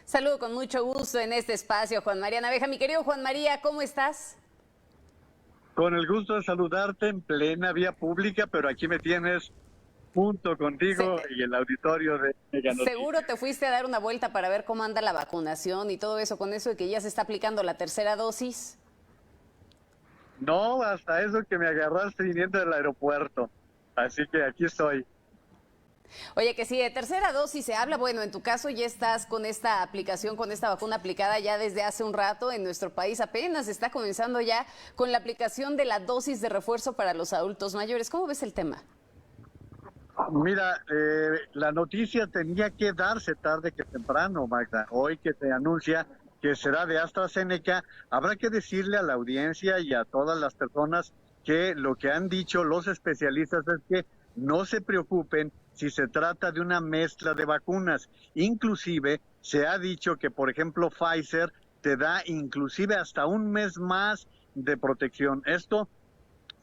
Saludo con mucho gusto en este espacio, Juan María Naveja. Mi querido Juan María, ¿cómo estás? Con el gusto de saludarte en plena vía pública, pero aquí me tienes junto Se- contigo y el auditorio de Mega Seguro Noticias. te fuiste a dar una vuelta para ver cómo anda la vacunación y todo eso, con eso de que ya se está aplicando la tercera dosis. No, hasta eso que me agarraste viniendo del aeropuerto. Así que aquí estoy. Oye, que si de tercera dosis se habla, bueno, en tu caso ya estás con esta aplicación, con esta vacuna aplicada ya desde hace un rato en nuestro país. Apenas está comenzando ya con la aplicación de la dosis de refuerzo para los adultos mayores. ¿Cómo ves el tema? Mira, la noticia tenía que darse tarde que temprano, Magda. Hoy que se anuncia que será de AstraZeneca, habrá que decirle a la audiencia y a todas las personas que lo que han dicho los especialistas es que no se preocupen si se trata de una mezcla de vacunas. Inclusive se ha dicho que, por ejemplo, Pfizer te da inclusive hasta un mes más de protección. Esto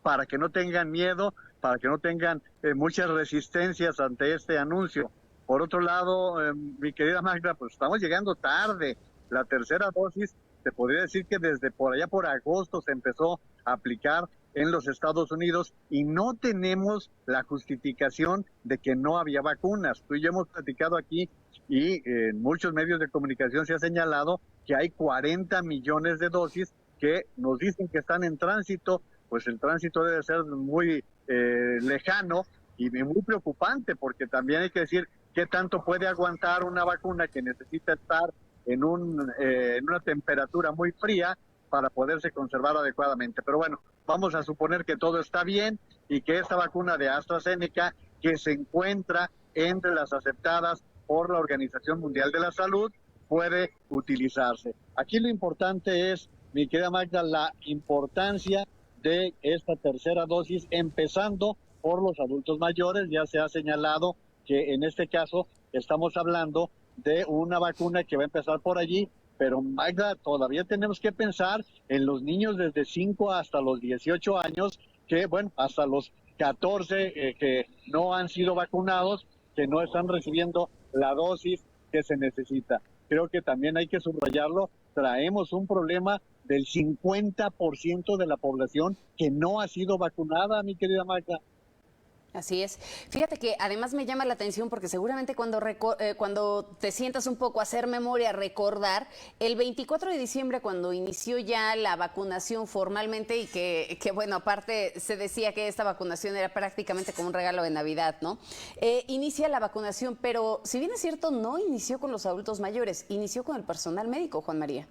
para que no tengan miedo, para que no tengan muchas resistencias ante este anuncio. Por otro lado, mi querida Magda, pues estamos llegando tarde. La tercera dosis, te podría decir que desde por allá por agosto se empezó a aplicar en los Estados Unidos y no tenemos la justificación de que no había vacunas. Tú y yo hemos platicado aquí y en muchos medios de comunicación se ha señalado que hay 40 millones de dosis que nos dicen que están en tránsito. Pues el tránsito debe ser muy lejano y muy preocupante, porque también hay que decir qué tanto puede aguantar una vacuna que necesita estar en una temperatura muy fría para poderse conservar adecuadamente. Pero bueno, vamos a suponer que todo está bien y que esta vacuna de AstraZeneca, que se encuentra entre las aceptadas por la Organización Mundial de la Salud, puede utilizarse. Aquí lo importante es, mi querida Magda, la importancia de esta tercera dosis, empezando por los adultos mayores. Ya se ha señalado que en este caso estamos hablando de una vacuna que va a empezar por allí, pero Magda, todavía tenemos que pensar en los niños desde 5 hasta los 18 años, que bueno, hasta los 14 que no han sido vacunados, que no están recibiendo la dosis que se necesita. Creo que también hay que subrayarlo, traemos un problema del 50% de la población que no ha sido vacunada, mi querida Magda. Así es. Fíjate que además me llama la atención porque seguramente cuando te sientas un poco a hacer memoria, recordar, el 24 de diciembre cuando inició ya la vacunación formalmente y que bueno, aparte se decía que esta vacunación era prácticamente como un regalo de Navidad, ¿no? Inicia la vacunación, pero si bien es cierto, no inició con los adultos mayores, inició con el personal médico, Juan María.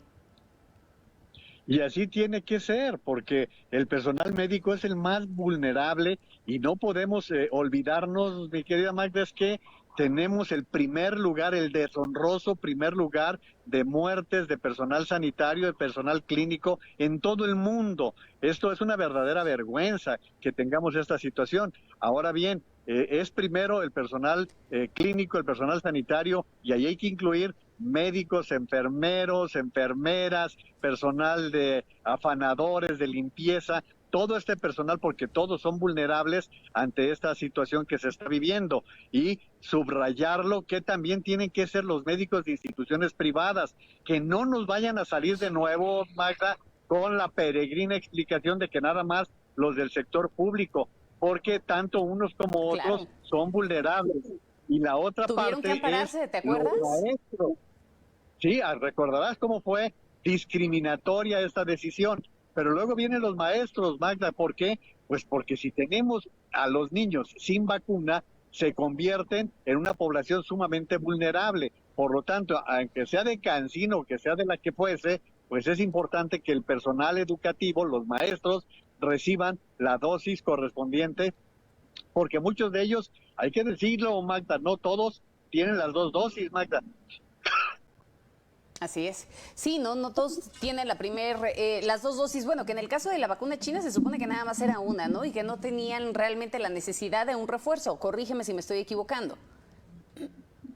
Y así tiene que ser, porque el personal médico es el más vulnerable y no podemos olvidarnos, mi querida Magda, es que tenemos el primer lugar, el deshonroso primer lugar de muertes de personal sanitario, de personal clínico en todo el mundo. Esto es una verdadera vergüenza que tengamos esta situación. Ahora bien, es primero el personal clínico, el personal sanitario, y ahí hay que incluir médicos, enfermeros, enfermeras, personal de afanadores, de limpieza, todo este personal, porque todos son vulnerables ante esta situación que se está viviendo, y subrayarlo que también tienen que ser los médicos de instituciones privadas, que no nos vayan a salir de nuevo, Magda, con la peregrina explicación de que nada más los del sector público, porque tanto unos como Claro. otros son vulnerables. Y la otra Tuvieron que parte es ampararse, ¿te los acuerdas? maestros. Sí, recordarás cómo fue discriminatoria esta decisión, pero luego vienen los maestros, Magda, ¿por qué? Pues porque si tenemos a los niños sin vacuna, se convierten en una población sumamente vulnerable. Por lo tanto, aunque sea de Cancino, que sea de la que fuese, pues es importante que el personal educativo, los maestros, reciban la dosis correspondiente, porque muchos de ellos, hay que decirlo, Magda, no todos tienen las dos dosis, Magda. Así es. Sí, no todos tienen las dos dosis. Bueno, que en el caso de la vacuna china se supone que nada más era una, ¿no? Y que no tenían realmente la necesidad de un refuerzo. Corrígeme si me estoy equivocando.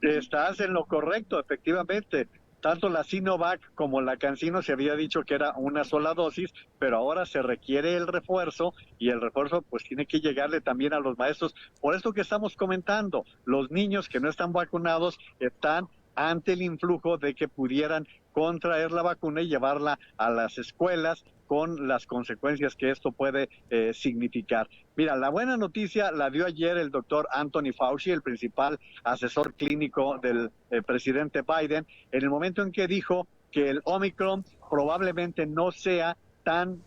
Estás en lo correcto, efectivamente. Tanto la Sinovac como la CanSino se había dicho que era una sola dosis, pero ahora se requiere el refuerzo y el refuerzo pues tiene que llegarle también a los maestros. Por esto que estamos comentando, los niños que no están vacunados están ante el influjo de que pudieran contraer la vacuna y llevarla a las escuelas con las consecuencias que esto puede significar. Mira, la buena noticia la dio ayer el doctor Anthony Fauci, el principal asesor clínico del presidente Biden, en el momento en que dijo que el Omicron probablemente no sea tan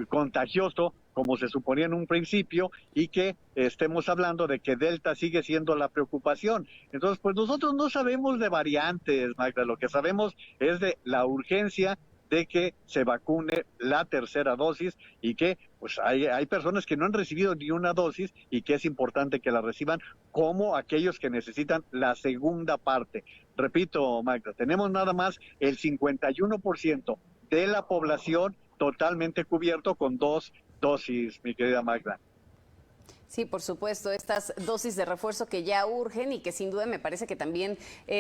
contagioso como se suponía en un principio, y que estemos hablando de que Delta sigue siendo la preocupación. Entonces, pues nosotros no sabemos de variantes, Magda, lo que sabemos es de la urgencia de que se vacune la tercera dosis, y que pues hay personas que no han recibido ni una dosis y que es importante que la reciban, como aquellos que necesitan la segunda parte. Repito, Magda, tenemos nada más el 51% de la población totalmente cubierto con 2 dosis, mi querida Magda. Sí, por supuesto, estas dosis de refuerzo que ya urgen y que sin duda me parece que también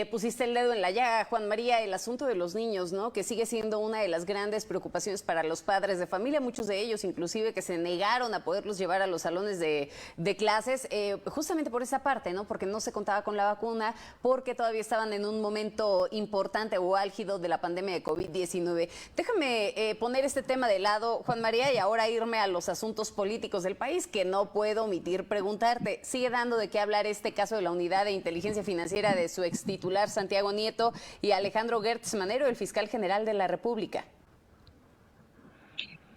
pusiste el dedo en la llaga, Juan María, el asunto de los niños, ¿no? Que sigue siendo una de las grandes preocupaciones para los padres de familia, muchos de ellos inclusive que se negaron a poderlos llevar a los salones de clases, justamente por esa parte, ¿no? Porque no se contaba con la vacuna, porque todavía estaban en un momento importante o álgido de la pandemia de COVID-19. Déjame poner este tema de lado, Juan María, y ahora irme a los asuntos políticos del país, que no puedo omitir preguntarte. Sigue dando de qué hablar este caso de la Unidad de Inteligencia Financiera de su extitular Santiago Nieto y Alejandro Gertz Manero, el fiscal general de la República.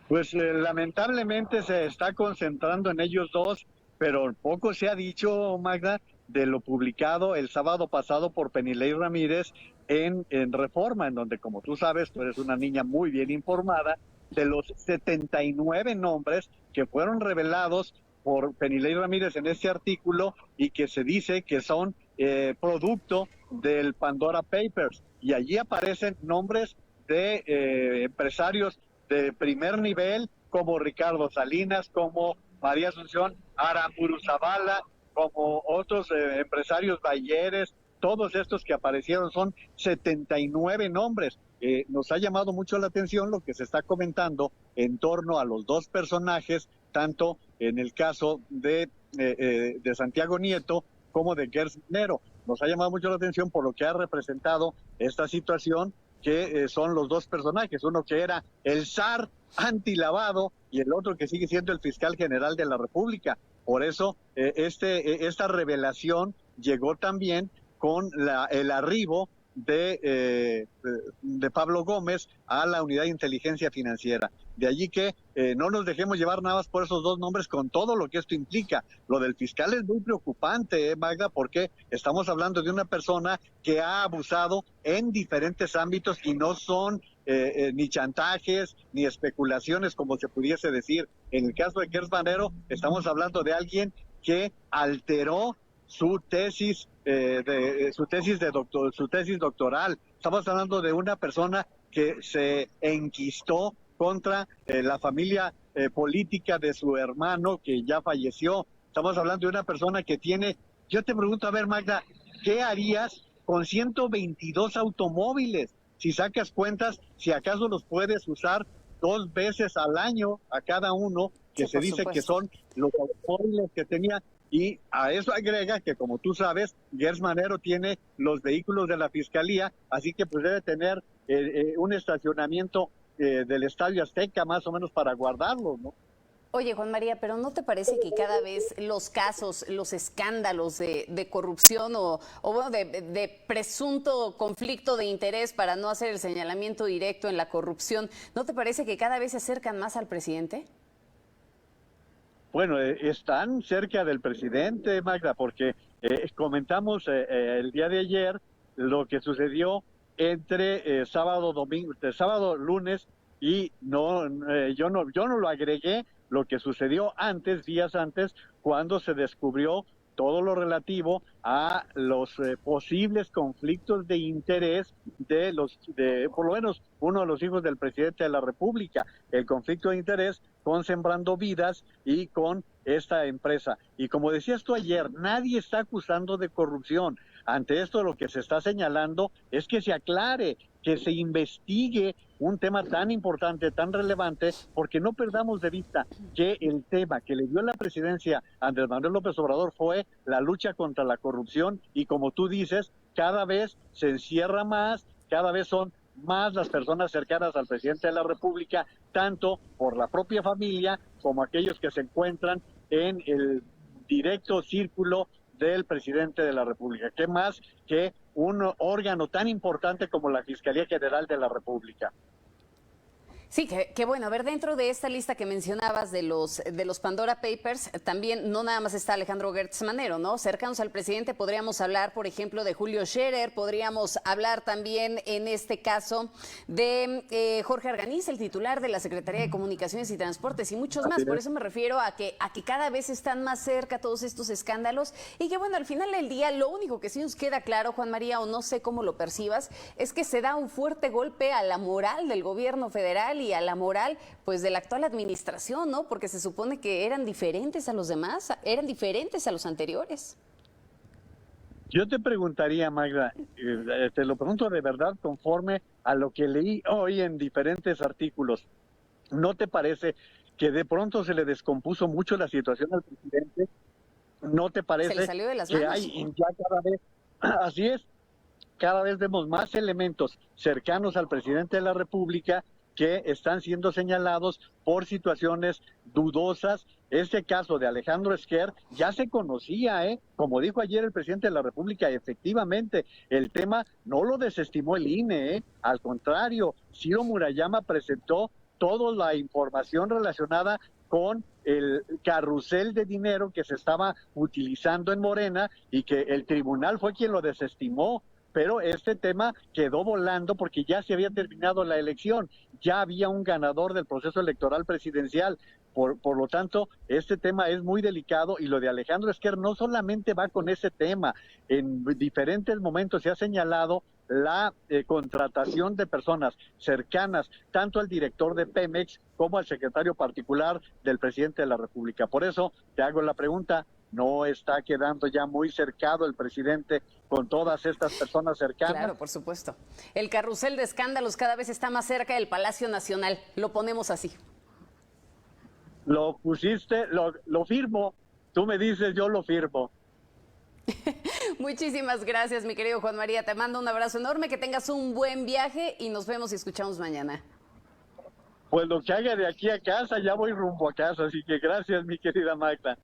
Pues lamentablemente se está concentrando en ellos dos, pero poco se ha dicho, Magda, de lo publicado el sábado pasado por Penilei Ramírez en Reforma, en donde, como tú sabes, tú eres una niña muy bien informada, de los 79 nombres que fueron revelados por Penilei Ramírez en este artículo, y que se dice que son producto del Pandora Papers. Y allí aparecen nombres de empresarios de primer nivel, como Ricardo Salinas, como María Asunción Aramburu-Zabala, como otros empresarios Bayeres. Todos estos que aparecieron son 79 nombres. Nos ha llamado mucho la atención lo que se está comentando en torno a los dos personajes, tanto en el caso de Santiago Nieto como de Gertz Manero. Nos ha llamado mucho la atención por lo que ha representado esta situación, que son los dos personajes, uno que era el zar antilavado y el otro que sigue siendo el fiscal general de la República. Por eso esta revelación llegó también con el arribo de Pablo Gómez a la Unidad de Inteligencia Financiera. De allí que no nos dejemos llevar nada más por esos dos nombres, con todo lo que esto implica. Lo del fiscal es muy preocupante, Magda, porque estamos hablando de una persona que ha abusado en diferentes ámbitos, y no son ni chantajes ni especulaciones, como se pudiese decir. En el caso de Gertz Manero, estamos hablando de alguien que alteró su tesis doctoral. Estamos hablando de una persona que se enquistó contra la familia política de su hermano, que ya falleció. Estamos hablando de una persona que tiene, yo te pregunto, a ver, Magda, ¿qué harías con 122 automóviles? Si sacas cuentas, si acaso los puedes usar 2 veces al año a cada uno, que sí, se dice que son los automóviles que tenía. Y a eso agrega que, como tú sabes, Gertz Manero tiene los vehículos de la Fiscalía, así que pues debe tener un estacionamiento del Estadio Azteca, más o menos, para guardarlos, ¿no? Oye, Juan María, ¿pero no te parece que cada vez los casos, los escándalos de corrupción o bueno, de presunto conflicto de interés, para no hacer el señalamiento directo en la corrupción, ¿no te parece que cada vez se acercan más al presidente? Bueno, están cerca del presidente, Magda, porque comentamos el día de ayer lo que sucedió entre sábado, lunes, y yo no lo agregué, lo que sucedió días antes, cuando se descubrió todo lo relativo a los posibles conflictos de interés de por lo menos uno de los hijos del presidente de la República, el conflicto de interés con Sembrando Vidas y con esta empresa. Y como decías tú ayer, nadie está acusando de corrupción. ante esto lo que se está señalando es que se aclare, que se investigue un tema tan importante, tan relevante, porque no perdamos de vista que el tema que le dio la presidencia a Andrés Manuel López Obrador fue la lucha contra la corrupción y como tú dices, cada vez se encierra más, cada vez son más las personas cercanas al presidente de la República, tanto por la propia familia como aquellos que se encuentran en el directo círculo del presidente de la República. ¿Qué más que un órgano tan importante como la Fiscalía General de la República? Sí, que bueno, a ver, dentro de esta lista que mencionabas de los Pandora Papers, también no nada más está Alejandro Gertz Manero, ¿no? Cercanos al presidente podríamos hablar, por ejemplo, de Julio Scherer, podríamos hablar también en este caso de Jorge Arganiz, el titular de la Secretaría de Comunicaciones y Transportes y muchos más. Por eso me refiero a que cada vez están más cerca todos estos escándalos y que bueno, al final del día lo único que sí nos queda claro, Juan María, o no sé cómo lo percibas, es que se da un fuerte golpe a la moral del gobierno federal y a la moral pues de la actual administración, ¿no? Porque se supone que eran diferentes a los demás, eran diferentes a los anteriores. Yo te preguntaría, Magda, te lo pregunto de verdad conforme a lo que leí hoy en diferentes artículos. ¿No te parece que de pronto se le descompuso mucho la situación al presidente? ¿No te parece se le salió de las que manos? hay ya cada vez, así es, cada vez vemos más elementos cercanos al presidente de la República que están siendo señalados por situaciones dudosas? Este caso de Alejandro Esquer ya se conocía, como dijo ayer el presidente de la República, efectivamente, el tema no lo desestimó el INE, al contrario, Ciro Murayama presentó toda la información relacionada con el carrusel de dinero que se estaba utilizando en Morena y que el tribunal fue quien lo desestimó. Pero este tema quedó volando porque ya se había terminado la elección, ya había un ganador del proceso electoral presidencial. Por lo tanto, este tema es muy delicado y lo de Alejandro Esquer no solamente va con ese tema. En diferentes momentos se ha señalado la contratación de personas cercanas tanto al director de Pemex como al secretario particular del presidente de la República. Por eso te hago la pregunta, ¿no está quedando ya muy cercado el presidente con todas estas personas cercanas? Claro, por supuesto. El carrusel de escándalos cada vez está más cerca del Palacio Nacional, lo ponemos así. Lo pusiste, lo firmo, tú me dices, yo lo firmo. Muchísimas gracias, mi querido Juan María, te mando un abrazo enorme, que tengas un buen viaje y nos vemos y escuchamos mañana. Pues lo que haga de aquí a casa, ya voy rumbo a casa, así que gracias, mi querida Magda.